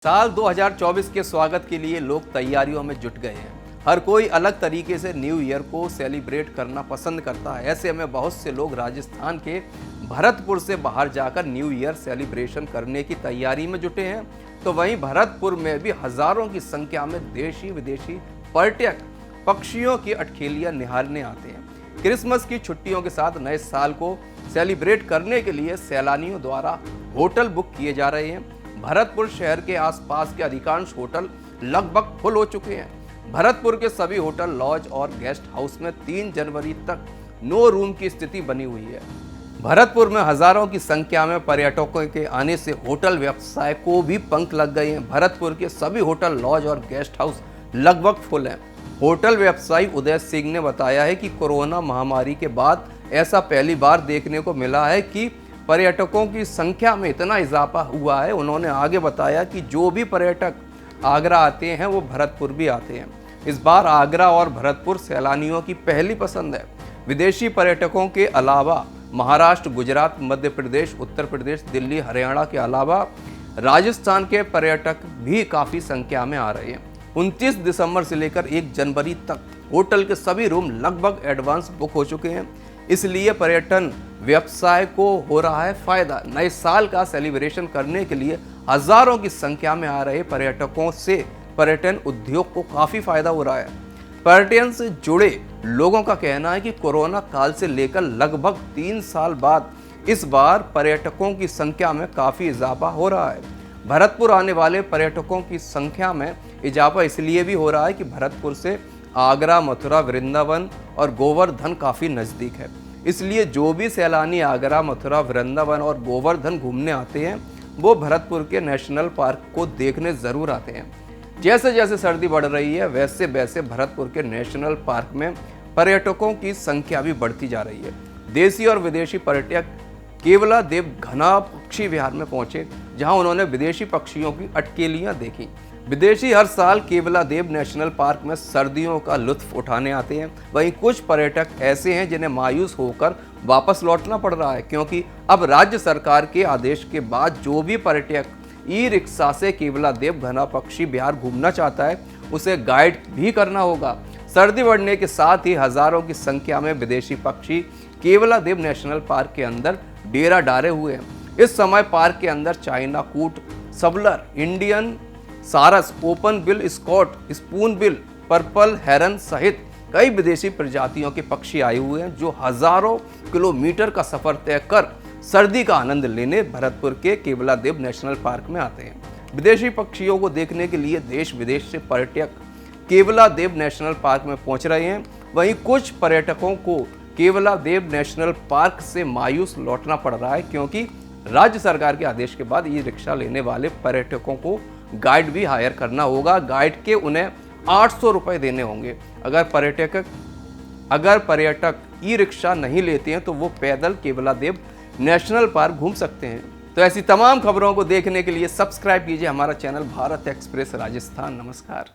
साल 2024 के स्वागत के लिए लोग तैयारियों में जुट गए हैं। हर कोई अलग तरीके से न्यू ईयर को सेलिब्रेट करना पसंद करता है। ऐसे में बहुत से लोग राजस्थान के भरतपुर से बाहर जाकर न्यू ईयर सेलिब्रेशन करने की तैयारी में जुटे हैं। तो वहीं भरतपुर में भी हजारों की संख्या में देशी विदेशी पर्यटक पक्षियों की अटखेलियां निहारने आते हैं। क्रिसमस की छुट्टियों के साथ नए साल को सेलिब्रेट करने के लिए सैलानियों द्वारा होटल बुक किए जा रहे हैं। भरतपुर शहर के आसपास के अधिकांश होटल लगभग फुल हो चुके हैं। भरतपुर के सभी होटल, लॉज और गेस्ट हाउस में 3 जनवरी तक नो रूम की स्थिति बनी हुई है। भरतपुर में हजारों की संख्या में पर्यटकों के आने से होटल व्यवसाय को भी पंख लग गए हैं। भरतपुर के सभी होटल, लॉज और गेस्ट हाउस लगभग फुल हैं। होटल व्यवसायी उदय सिंह ने बताया है कि कोरोना महामारी के बाद ऐसा पहली बार देखने को मिला है कि पर्यटकों की संख्या में इतना इजाफा हुआ है। उन्होंने आगे बताया कि जो भी पर्यटक आगरा आते हैं वो भरतपुर भी आते हैं। इस बार आगरा और भरतपुर सैलानियों की पहली पसंद है। विदेशी पर्यटकों के अलावा महाराष्ट्र, गुजरात, मध्य प्रदेश, उत्तर प्रदेश, दिल्ली, हरियाणा के अलावा राजस्थान के पर्यटक भी काफ़ी संख्या में आ रहे हैं। 29 दिसंबर से लेकर 1 जनवरी तक होटल के सभी रूम लगभग एडवांस बुक हो चुके हैं। इसलिए पर्यटन व्यवसाय को हो रहा है फायदा। नए साल का सेलिब्रेशन करने के लिए हजारों की संख्या में आ रहे पर्यटकों से पर्यटन उद्योग को काफी फायदा हो रहा है। पर्यटन से जुड़े लोगों का कहना है कि कोरोना काल से लेकर लगभग 3 साल बाद इस बार पर्यटकों की संख्या में काफी इजाफा हो रहा है। भरतपुर आने वाले पर्यटकों की संख्या में इजाफा इसलिए भी हो रहा है कि भरतपुर से आगरा, मथुरा, वृंदावन और गोवर्धन काफ़ी नज़दीक है। इसलिए जो भी सैलानी आगरा, मथुरा, वृंदावन और गोवर्धन घूमने आते हैं वो भरतपुर के नेशनल पार्क को देखने ज़रूर आते हैं। जैसे जैसे सर्दी बढ़ रही है वैसे वैसे भरतपुर के नेशनल पार्क में पर्यटकों की संख्या भी बढ़ती जा रही है। देशी और विदेशी पर्यटक केवलादेव घना पक्षी विहार में पहुंचे, जहां उन्होंने विदेशी पक्षियों की अटकेलियां देखी। विदेशी हर साल केवलादेव नेशनल पार्क में सर्दियों का लुत्फ उठाने आते हैं। वहीं कुछ पर्यटक ऐसे हैं जिन्हें मायूस होकर वापस लौटना पड़ रहा है, क्योंकि अब राज्य सरकार के आदेश के बाद जो भी पर्यटक ई रिक्शा से केवलादेव घना पक्षी विहार घूमना चाहता है उसे गाइड भी करना होगा। सर्दी बढ़ने के साथ ही हजारों की संख्या में विदेशी पक्षी केवलादेव नेशनल पार्क के अंदर डेरा डाले हुए हैं। इस समय पार्क के अंदर चाइना कूट, सबलर, इंडियन सारस, ओपन बिल स्कॉट, स्पून बिल, पर्पल हेरन सहित कई विदेशी प्रजातियों के पक्षी आए हुए हैं, जो हजारों किलोमीटर का सफर तय कर सर्दी का आनंद लेने भरतपुर के केवलादेव नेशनल पार्क में आते हैं। विदेशी पक्षियों को देखने के लिए देश विदेश से पर्यटक केवलादेव नेशनल पार्क में पहुंच रहे हैं। वहीं कुछ पर्यटकों को केवलादेव नेशनल पार्क से मायूस लौटना पड़ रहा है, क्योंकि राज्य सरकार के आदेश के बाद ई रिक्शा लेने वाले पर्यटकों को गाइड भी हायर करना होगा। गाइड के उन्हें 800 रुपये देने होंगे। अगर पर्यटक ई रिक्शा नहीं लेते हैं तो वो पैदल केवलादेव नेशनल पार्क घूम सकते हैं। तो ऐसी तमाम खबरों को देखने के लिए सब्सक्राइब कीजिए हमारा चैनल भारत एक्सप्रेस राजस्थान। नमस्कार।